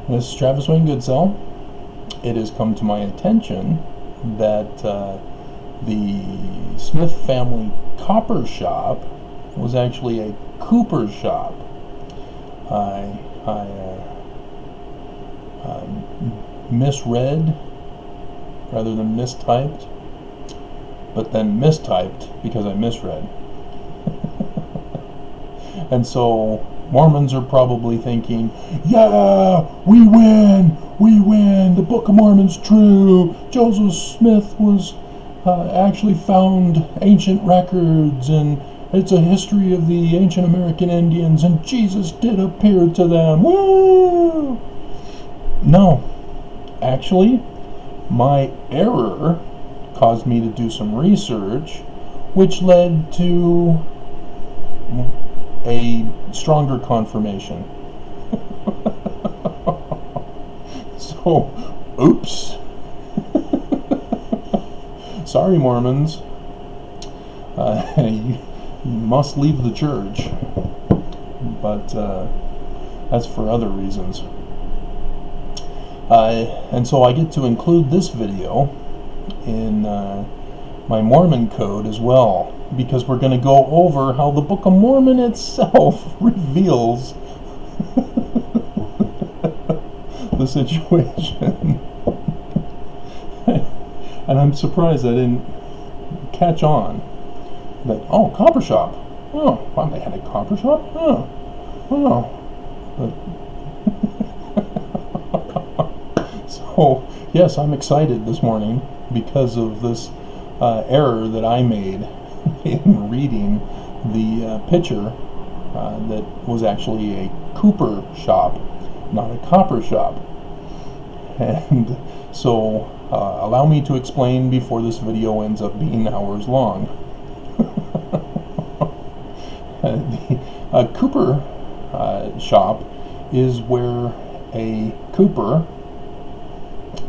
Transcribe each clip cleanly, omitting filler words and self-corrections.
This is Travis Wayne Goodsell. It has come to my attention that the Smith family copper shop was actually a cooper shop. I misread rather than mistyped, but then mistyped because I misread. And so Mormons are probably thinking, yeah, we win, the Book of Mormon's true, Joseph Smith was actually found ancient records, and it's a history of the ancient American Indians, and Jesus did appear to them, woo! No, actually, my error caused me to do some research, which led to a stronger confirmation. So, oops. Sorry, Mormons. You must leave the church. But that's for other reasons. And so I get to include this video in my Mormon code as well, because we're going to go over how the Book of Mormon itself reveals the situation. And I'm surprised I didn't catch on that, oh, copper shop. Oh, wow, they had a copper shop? Oh. But so, yes, I'm excited this morning because of this error that I made in reading the picture that was actually a cooper shop, not a copper shop. And so allow me to explain before this video ends up being hours long. A cooper shop is where a cooper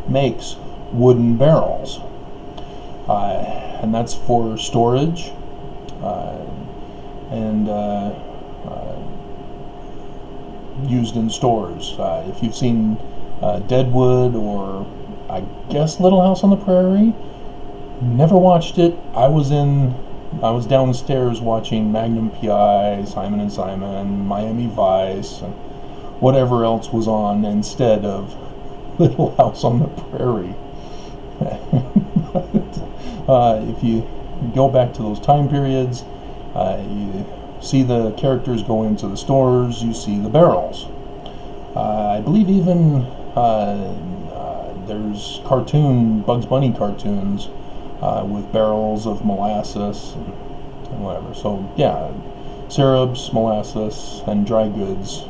makes wooden barrels, and that's for storage and used in stores. If you've seen Deadwood, or I guess Little House on the Prairie, never watched it. I was downstairs watching Magnum PI, Simon and Simon, Miami Vice, and whatever else was on instead of Little House on the Prairie. But if you go back to those time periods, you see the characters go into the stores, you see the barrels. I believe even there's Bugs Bunny cartoons with barrels of molasses and whatever. So yeah, syrups, molasses, and dry goods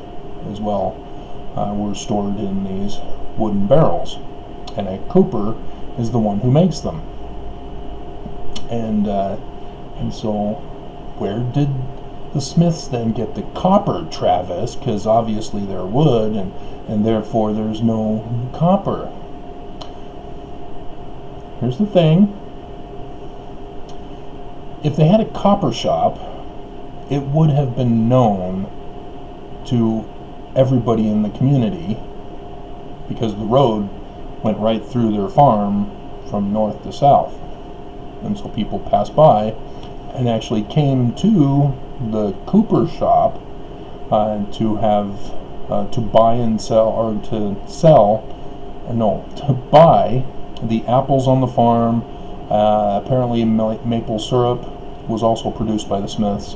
as well were stored in these wooden barrels, and a cooper is the one who makes them. And so where did the Smiths then get the copper, Travis? Because obviously they're wood, and therefore there's no copper. Here's the thing. If they had a copper shop, it would have been known to everybody in the community, because the road went right through their farm from north to south. And so people passed by and actually came to the cooper shop to buy and sell, or to buy the apples on the farm. Apparently maple syrup was also produced by the Smiths,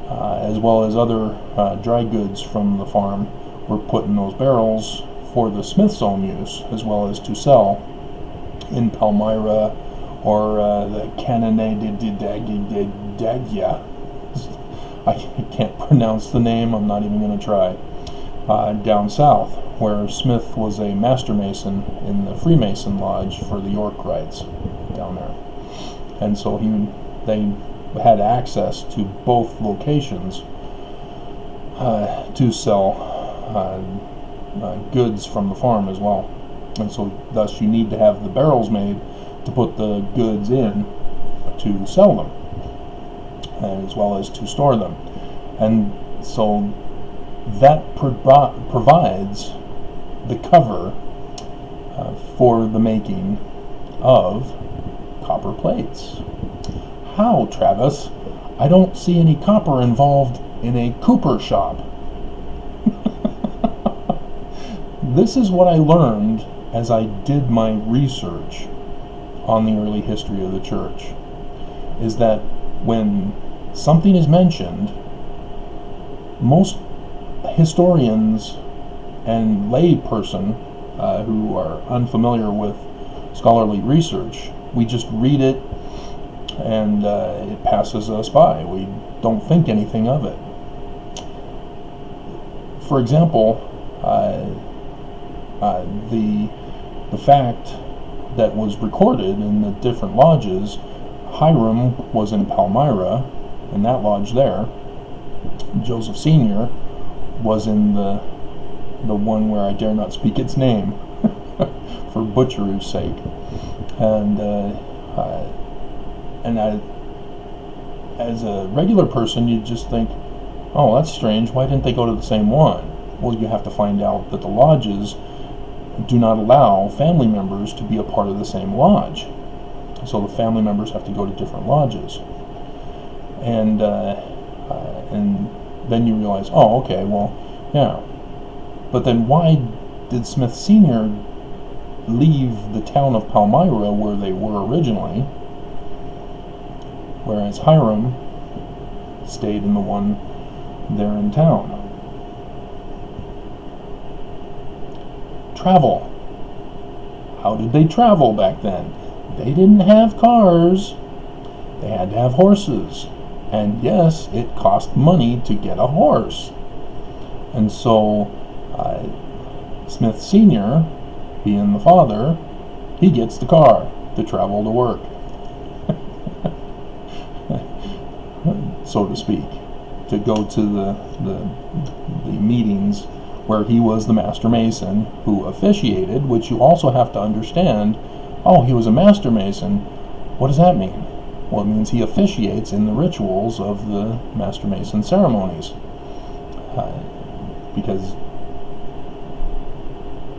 as well as other dry goods from the farm were put in those barrels for the Smiths' own use, as well as to sell in Palmyra, or the Canandaigua. I can't pronounce the name, I'm not even going to try. Down south, where Smith was a master mason in the Freemason Lodge for the York Rites down there. And so they had access to both locations to sell goods from the farm as well. And so thus you need to have the barrels made to put the goods in to sell them, as well as to store them. And so that provides the cover for the making of copper plates. How, Travis? I don't see any copper involved in a cooper shop. This is what I learned as I did my research on the early history of the church, is that when something is mentioned, most historians and lay person who are unfamiliar with scholarly research, we just read it and it passes us by. We don't think anything of it. For example, the fact that was recorded in the different lodges, Hiram was in Palmyra, in that lodge there. Joseph Sr. was in the one where I dare not speak its name for butchery's sake. And as a regular person, you'd just think, oh, that's strange, why didn't they go to the same one? Well, you have to find out that the lodges do not allow family members to be a part of the same lodge. So the family members have to go to different lodges. And then you realize, oh, okay, well, yeah. But then why did Smith Sr. leave the town of Palmyra where they were originally, whereas Hiram stayed in the one there in town? Travel. How did they travel back then? They didn't have cars. They had to have horses. And yes, it cost money to get a horse. And so Smith Sr., being the father, he gets the car to travel to work, so to speak, to go to the meetings where he was the master mason who officiated, which you also have to understand. Oh, he was a master mason. What does that mean? Well, it means he officiates in the rituals of the master mason ceremonies.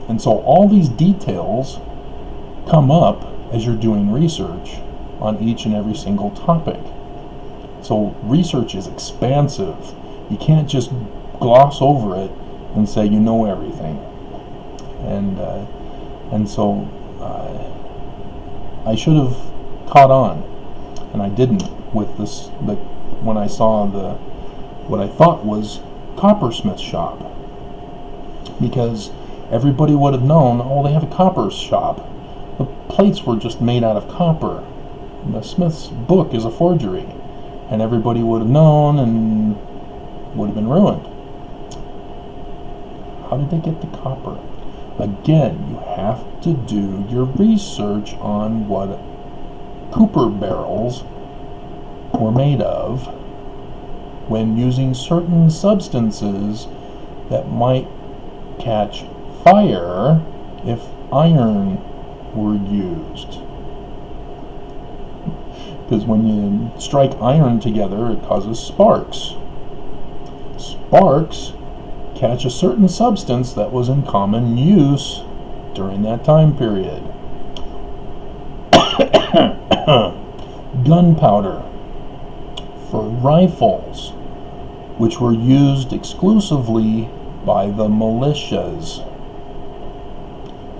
And so all these details come up as you're doing research on each and every single topic. So research is expansive. You can't just gloss over it and say you know everything. And so I should have caught on, and I didn't with this. When I saw what I thought was Coppersmith shop, because everybody would have known, oh, they have a copper shop. The plates were just made out of copper. The Smith's book is a forgery, and everybody would have known and would have been ruined. How did they get the copper? Again, you have to do your research on what cooper barrels were made of when using certain substances that might catch fire if iron were used. Because when you strike iron together, it causes sparks. Sparks catch a certain substance that was in common use during that time period. Gunpowder for rifles, which were used exclusively by the militias.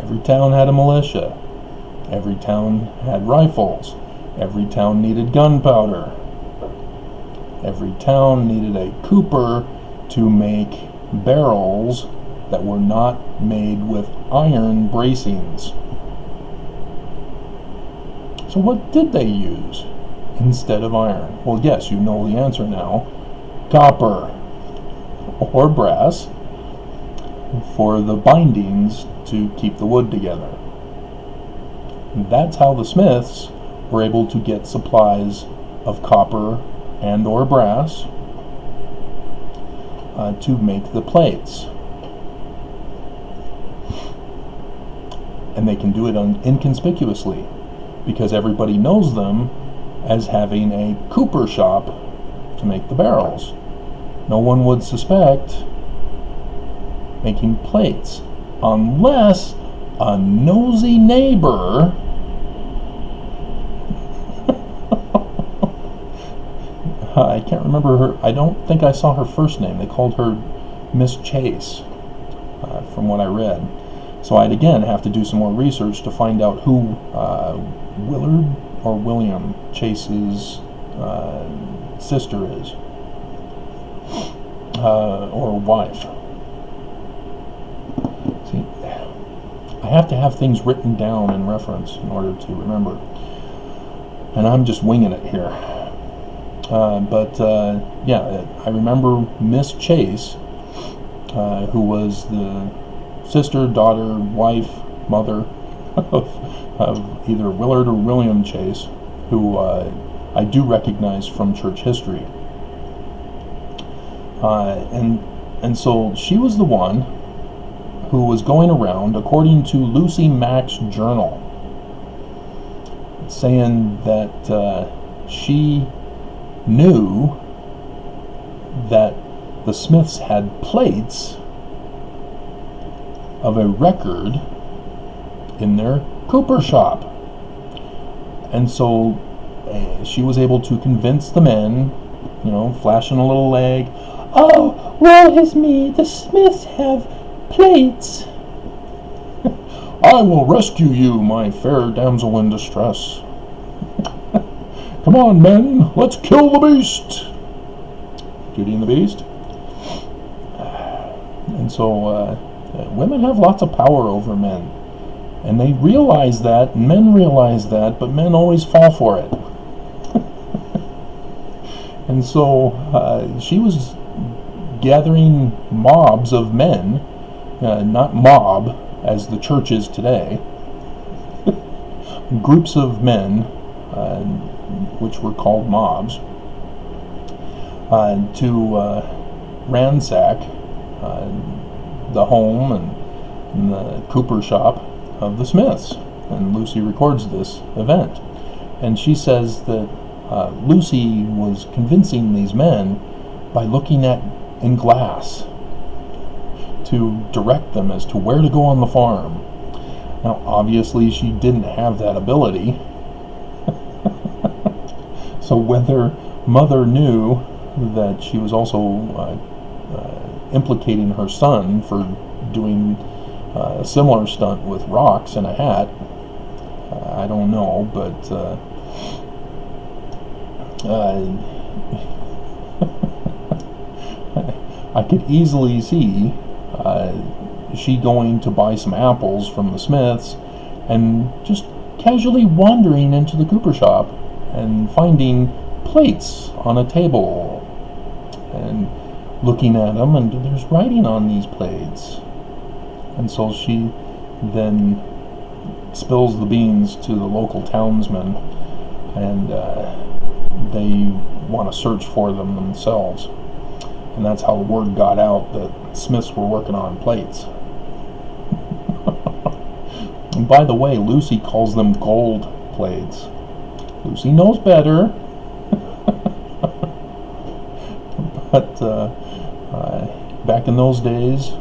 Every town had a militia. Every town had rifles. Every town needed gunpowder. Every town needed a cooper to make barrels that were not made with iron bracings. So what did they use instead of iron? Well, yes, you know the answer now. Copper or brass for the bindings to keep the wood together. That's how the Smiths were able to get supplies of copper and or brass to make the plates. And they can do it inconspicuously because everybody knows them as having a cooper shop to make the barrels. No one would suspect making plates unless a nosy neighbor I can't remember her. I don't think I saw her first name. They called her Miss Chase, from what I read. So I'd again have to do some more research to find out who Willard or William Chase's sister is, or wife. See, I have to have things written down in reference in order to remember, and I'm just winging it here. Yeah, I remember Miss Chase, who was the sister, daughter, wife, mother of either Willard or William Chase, who I do recognize from church history. And so she was the one who was going around, according to Lucy Mack's journal, saying that she knew that the Smiths had plates of a record in their cooper shop. And so she was able to convince the men, flashing a little leg, "Oh, woe is me, the Smiths have plates." "I will rescue you, my fair damsel in distress. Come on, men, let's kill the beast." Beauty and the Beast. And so women have lots of power over men. And they realize that, and men realize that, but men always fall for it. And so she was gathering mobs of men, not mob as the church is today, groups of men, which were called mobs, to ransack the home and the cooper shop of the Smiths. And Lucy records this event. And she says that Lucy was convincing these men by looking in glass to direct them as to where to go on the farm. Now, obviously, she didn't have that ability. So whether Mother knew that she was also implicating her son for doing a similar stunt with rocks and a hat, I don't know, but I could easily see she going to buy some apples from the Smiths and just casually wandering into the cooper shop and finding plates on a table and looking at them, and there's writing on these plates. And so she then spills the beans to the local townsmen, and they want to search for them themselves. And that's how the word got out that Smiths were working on plates. And by the way, Lucy calls them gold plates. Lucy knows better. But back in those days,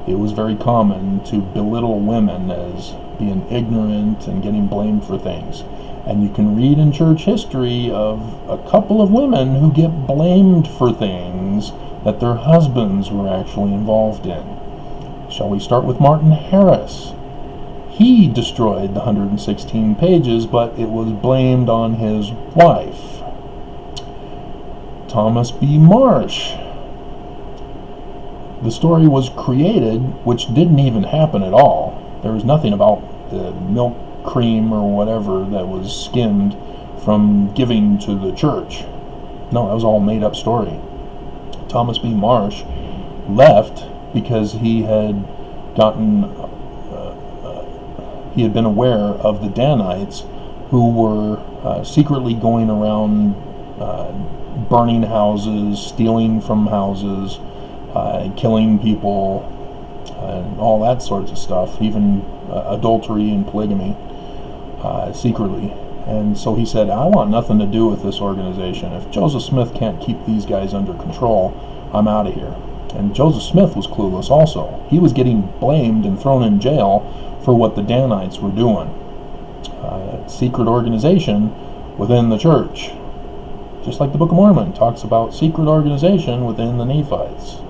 it was very common to belittle women as being ignorant and getting blamed for things. And you can read in church history of a couple of women who get blamed for things that their husbands were actually involved in. Shall we start with Martin Harris? He destroyed the 116 pages, but it was blamed on his wife. Thomas B. Marsh. The story was created, which didn't even happen at all. There was nothing about the milk cream or whatever that was skimmed from giving to the church. No, that was all made up story. Thomas B. Marsh left because he had been aware of the Danites who were secretly going around burning houses, stealing from houses, killing people, and all that sorts of stuff, even adultery and polygamy, secretly. And so he said, I want nothing to do with this organization. If Joseph Smith can't keep these guys under control, I'm out of here. And Joseph Smith was clueless also. He was getting blamed and thrown in jail for what the Danites were doing. Secret organization within the church. Just like the Book of Mormon talks about secret organization within the Nephites.